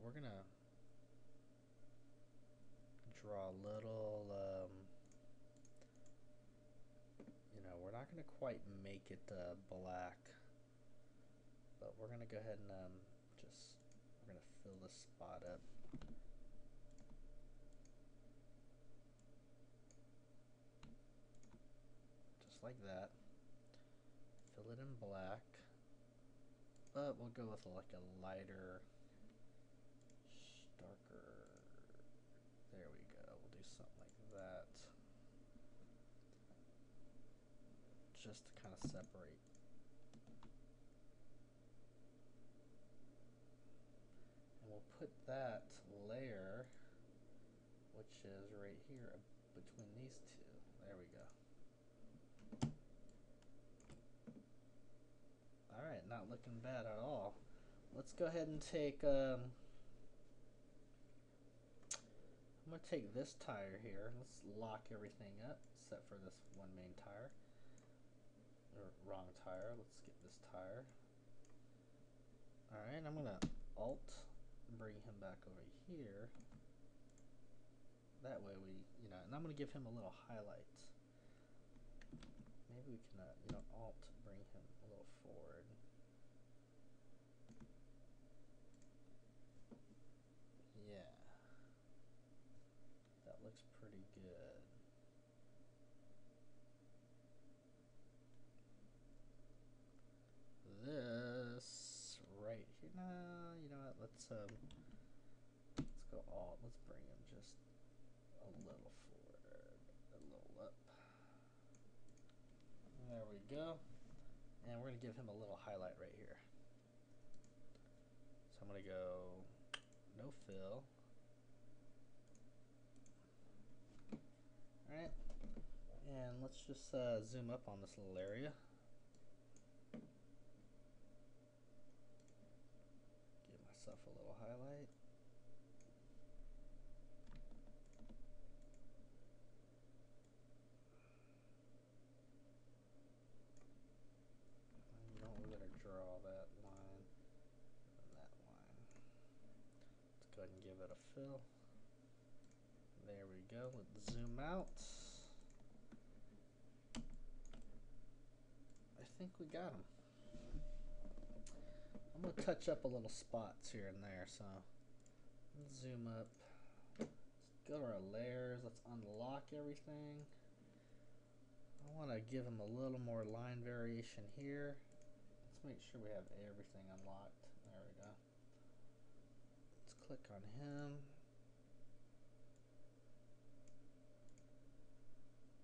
we're gonna draw a little, you know, we're not gonna quite make it black, but we're gonna go ahead and we're gonna fill this spot up. Just like that. Fill it in black, but we'll go with like a lighter, darker. There we go. We'll do something like that, just to kind of separate. And we'll put that layer, which is right here between these two. There we go. Alright, not looking bad at all. Let's go ahead and take, I'm going to take this tire here. Let's lock everything up, except for this one main tire. Or wrong tire. Let's get this tire. Alright, I'm going to Alt, bring him back over here. That way we, you know, and I'm going to give him a little highlight. Maybe we can, you know, Alt, bring him a little forward. Yeah. That looks pretty good. This right here. No, you know what? Let's go Alt. Let's bring him just a little forward, a little up. There we go. And we're gonna give him a little highlight right here. So I'm gonna go no fill. Alright. And let's just zoom up on this little area. Give myself a little highlight. You don't really draw that line and that line. Let's go ahead and give it a fill. There we go. Let's zoom out. I think we got them. I'm going to touch up a little spots here and there, so let's zoom up. Let's go to our layers. Let's unlock everything. I want to give him a little more line variation here. Let's make sure we have everything unlocked. There we go. Let's click on him.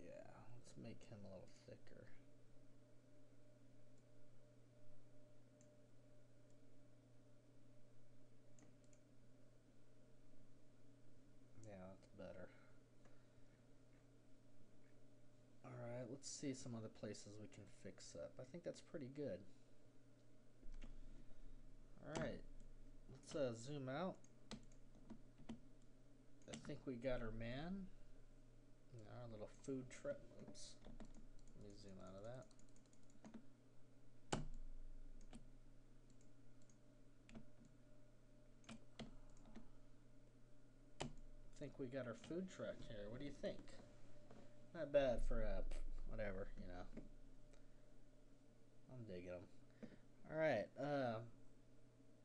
Yeah, let's make him a little thicker. Yeah, that's better. Alright, let's see some other places we can fix up. I think that's pretty good. Alright, let's zoom out. I think we got our man. Our little food truck. Oops. Let me zoom out of that. I think we got our food truck here. What do you think? Not bad for whatever, you know. I'm digging them. Alright,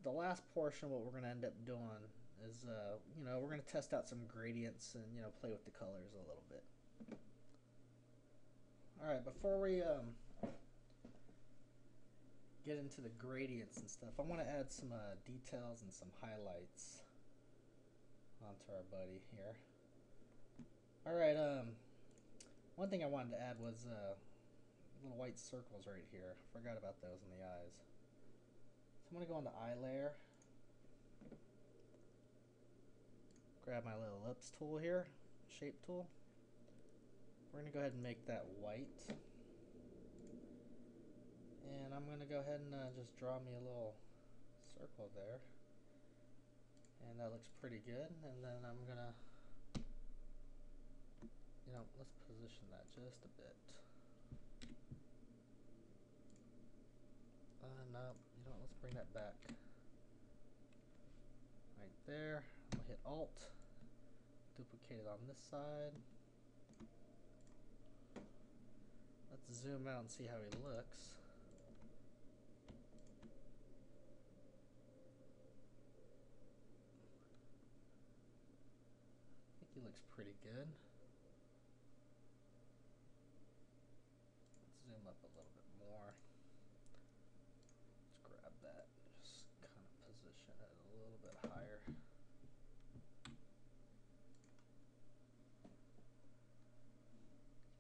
the last portion, what we're going to end up doing is, you know, we're going to test out some gradients and, you know, play with the colors a little bit. Alright, before we get into the gradients and stuff, I want to add some details and some highlights onto our buddy here. Alright, one thing I wanted to add was little white circles right here. Forgot about those in the eyes. So I'm going to go into eye layer. Grab my little ellipse tool here, shape tool. We're going to go ahead and make that white. And I'm going to go ahead and just draw me a little circle there. And that looks pretty good. And then I'm going to, you know, let's position that just a bit. No, you know, let's bring that back. Right there. We'll hit Alt, duplicate it on this side. Let's zoom out and see how he looks. I think he looks pretty good. Let's zoom up a little bit more. Let's grab that, just kind of position it a little bit higher.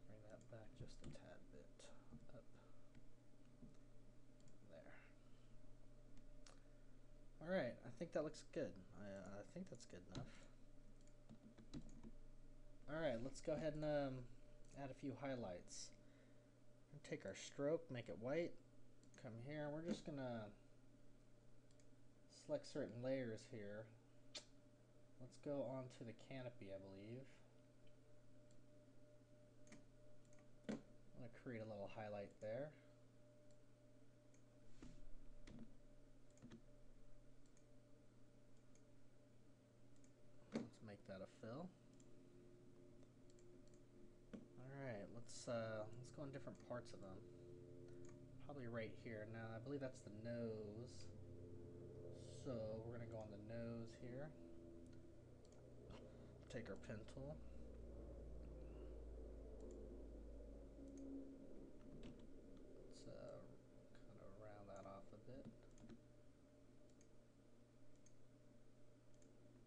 Bring that back just a tad bit up. There. All right, I think that looks good. I think that's good enough. All right, let's go ahead and add a few highlights. Take our stroke, make it white. Come here, we're just gonna select certain layers here. Let's go on to the canopy, I believe. I'm gonna create a little highlight there. Let's make that a fill. Alright, let's go in different parts of them. Probably right here. Now, I believe that's the nose. So, we're gonna go on the nose here. Take our pen tool. Let's kind of round that off a bit.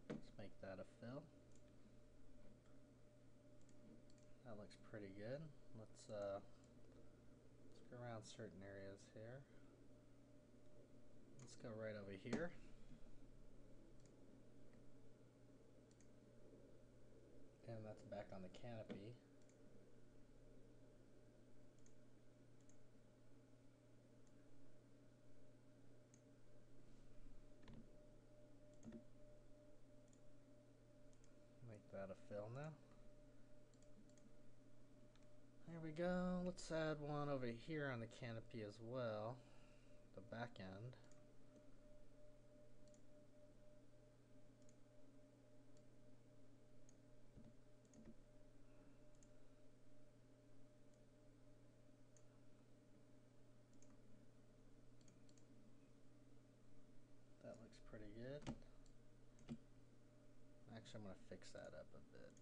Let's make that a fill. That looks pretty good. Let's go around certain areas here. Let's go right over here. And that's back on the canopy. Make that a fill now. There we go. Let's add one over here on the canopy as well, the back end. That looks pretty good. Actually, I'm going to fix that up a bit.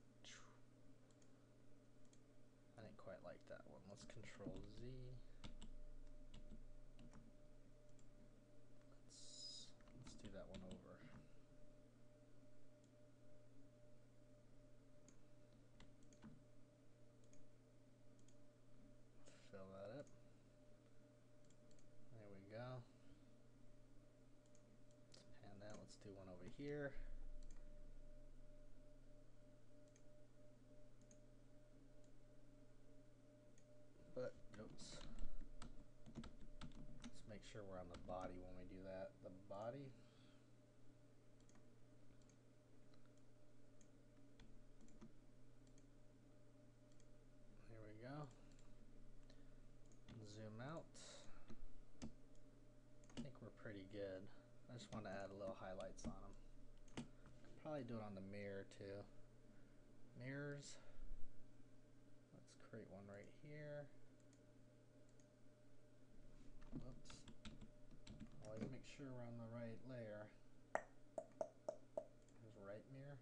I didn't quite like that one. Let's Control Z. Let's do that one over. Fill that up. There we go. Let's pan that. Let's do one over here. But, oops. Let's make sure we're on the body when we do that. The body. There we go. Zoom out. I think we're pretty good. I just want to add a little highlights on them. Could probably do it on the mirror too. Mirrors. Let's create one right here. Oops. Always make sure we're on the right layer. Here's right mirror.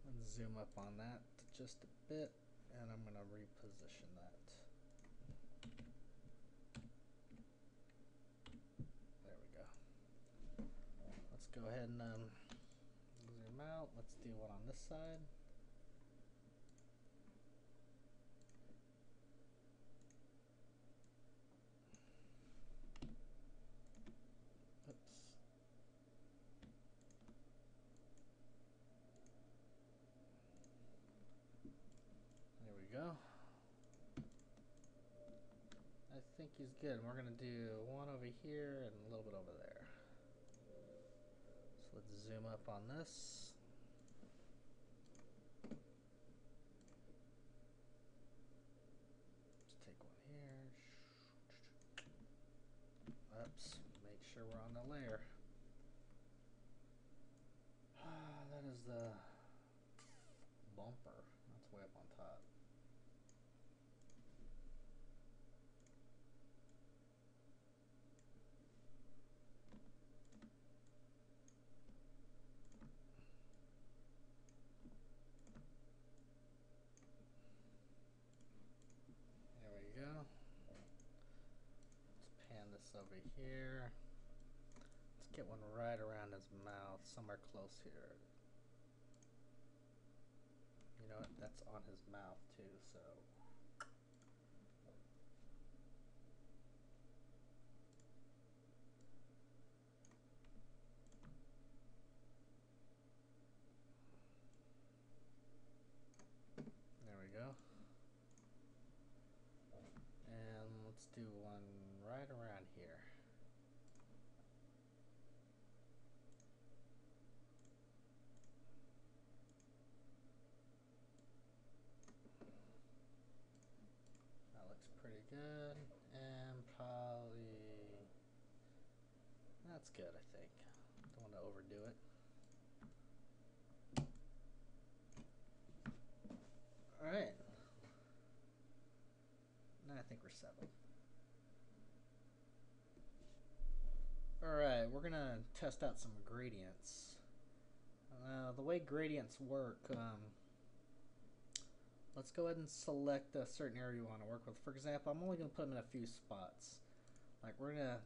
And zoom up on that just a bit, and I'm going to reposition that. There we go. Let's go ahead and zoom out. Let's do one on this side. Oops. There we go. I think he's good. We're going to do one over here and a little bit over there. So let's zoom up on this. Let's take one Oops, make sure we're on the layer. That is the bumper. That's way up on top. There we go. Let's pan this over here. Let's get one right around his mouth, somewhere close here. You know what? That's on his mouth too, so. There we go. And let's do one right around here. That looks pretty good. And probably, that's good, I think. Don't want to overdo it. Alright. Now I think we're settled. Alright, we're gonna test out some gradients. The way gradients work, let's go ahead and select a certain area you want to work with. For example, I'm only going to put them in a few spots. Like, we're going to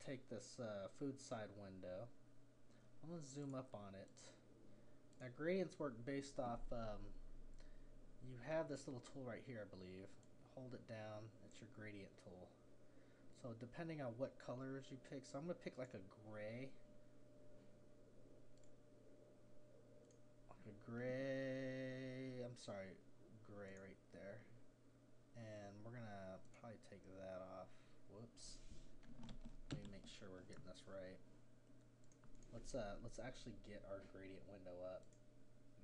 take this food side window. I'm going to zoom up on it. Now, gradients work based off, you have this little tool right here, I believe. Hold it down, it's your gradient tool. So depending on what colors you pick, so I'm going to pick like a gray. Like a gray, I'm sorry, gray right there. And we're going to probably take that off. Whoops. Let me make sure we're getting this right. Let's actually get our gradient window up.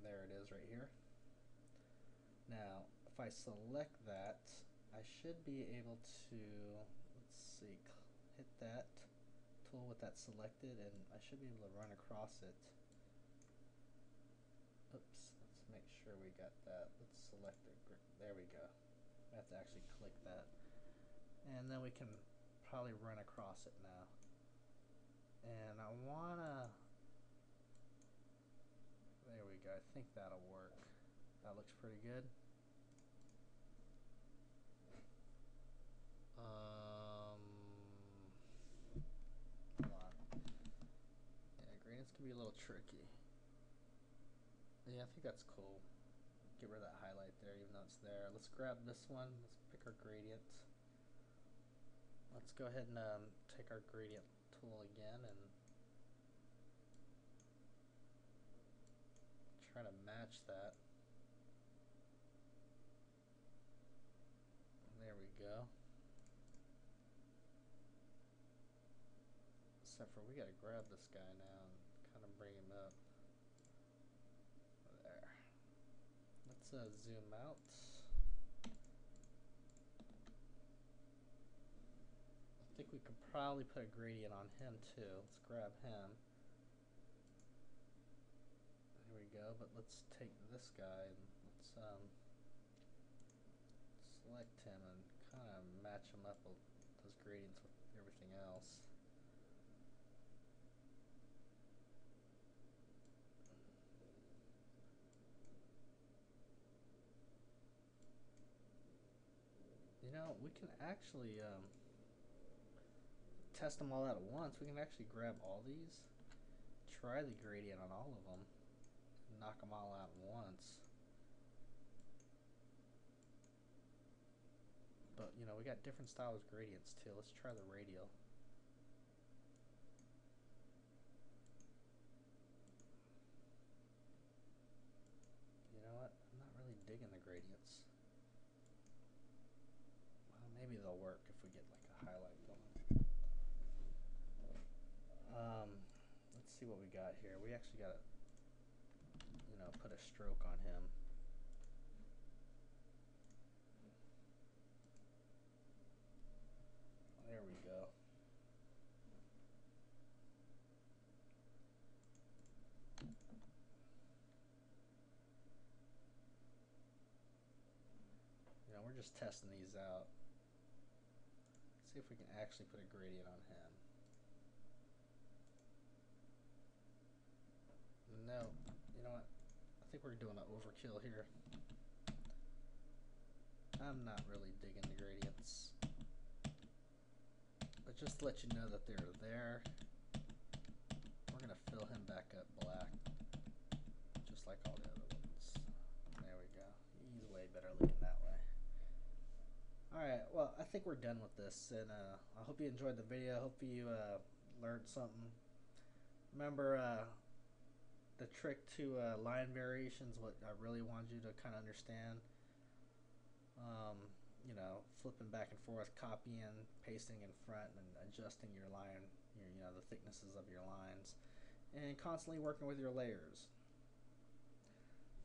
There it is right here. Now, if I select that, I should be able to, let's see, hit that tool with that selected, and I should be able to run across it. Oops, let's make sure we got that. Let's select it. There we go. I have to actually click that. And then we can probably run across it now. And I wanna, there we go, I think that'll work. That looks pretty good. Hold on. Yeah, gradients can be a little tricky. Yeah, I think that's cool. Get rid of that highlight there, even though it's there. Let's grab this one. Let's pick our gradient. Let's go ahead and take our gradient tool again and try to match that. There we go. Except for we gotta grab this guy now and kind of bring him up. There. Let's zoom out. I think we could probably put a gradient on him too. Let's grab him. There we go, but let's take this guy and let's select him and kind of match him up with those gradients with everything else. You know, we can actually test them all out at once. We can actually grab all these, try the gradient on all of them, and knock them all out at once. But, you know, we got different styles of gradients too. Let's try the radial. You know what? I'm not really digging the gradients. Well, maybe they'll work if we get like a highlight going. Let's see what we got here. We actually got to, you know, put a stroke on him. There we go. we're just testing these out. See if we can actually put a gradient on him. No, you know what? I think we're doing an overkill here. I'm not really digging the gradients. But just to let you know that they're there, we're going to fill him back up black, just like all the other ones. There we go. He's way better looking that way. Alright, well, I think we're done with this, and I hope you enjoyed the video. I hope you learned something. Remember, the trick to line variations, what I really wanted you to kind of understand. You know, flipping back and forth, copying, pasting in front, and adjusting your line, you know, the thicknesses of your lines, and constantly working with your layers.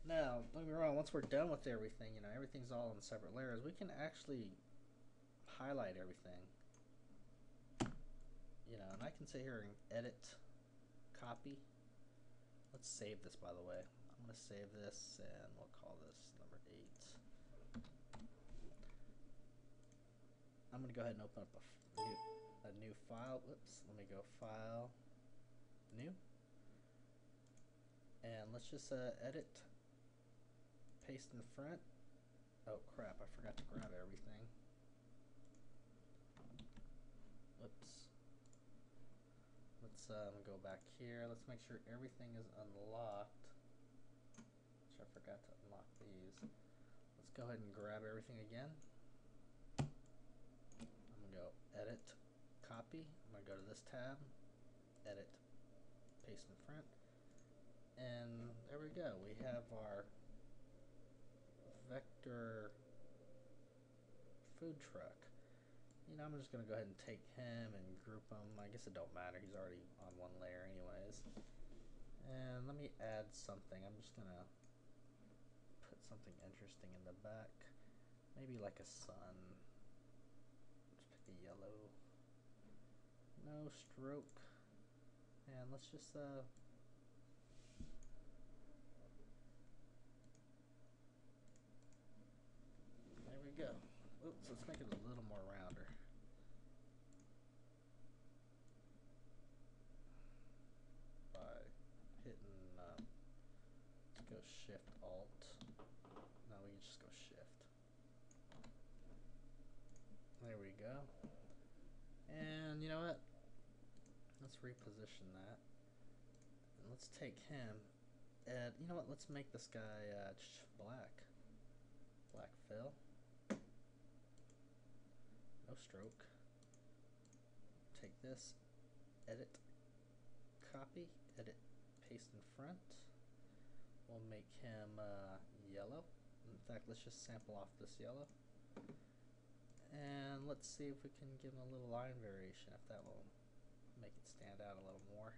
Now, don't get me wrong, once we're done with everything, you know, everything's all in separate layers, we can actually highlight everything. You know, and I can sit here and edit, copy. Let's save this, by the way. I'm going to save this, and we'll call this number 8. I'm going to go ahead and open up a new file. Whoops, let me go File, New. And let's just edit, paste in front. Oh crap, I forgot to grab everything. Whoops. Let's go back here. Let's make sure everything is unlocked. Which I forgot to unlock these. Let's go ahead and grab everything again. I'm gonna go edit, copy. I'm gonna go to this tab, edit, paste in front, and there we go. We have our vector food truck. You know, I'm just gonna go ahead and take him and group him. I guess it don't matter, he's already on one layer anyways. And let me add something. I'm just gonna put something interesting in the back, maybe like a sun. Let's pick a yellow, no stroke, and let's just there we go. Oops, let's make it a little more rounder. By hitting, let's go Shift Alt. No, we can just go Shift. There we go. And you know what? Let's reposition that. And let's take him. And you know what? Let's make this guy black. Black fill. No stroke. Take this, edit, copy, edit, paste in front. We'll make him yellow. In fact, let's just sample off this yellow. And let's see if we can give him a little line variation, if that will make it stand out a little more.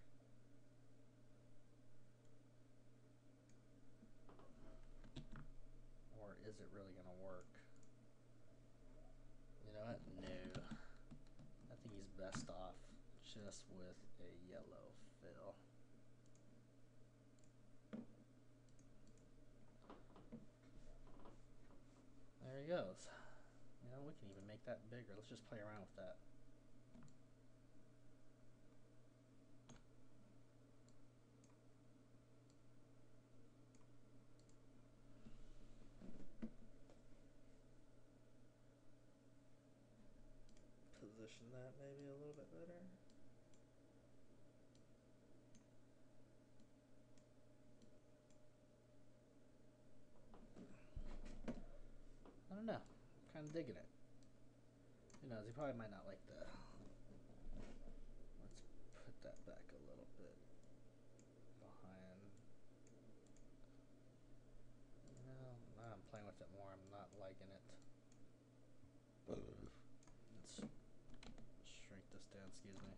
Or is it really going to work? You know what? No. I think he's best off just with a yellow fill. There he goes. You know, we can even make that bigger. Let's just play around with that. Position that maybe a little bit better. I don't know. I'm kind of digging it. Who knows? He probably might not like the. Let's put that back a little bit behind. You know, now I'm playing with it more. I'm not liking it. Let's shrink this down. Excuse me.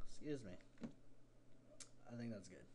Excuse me. I think that's good.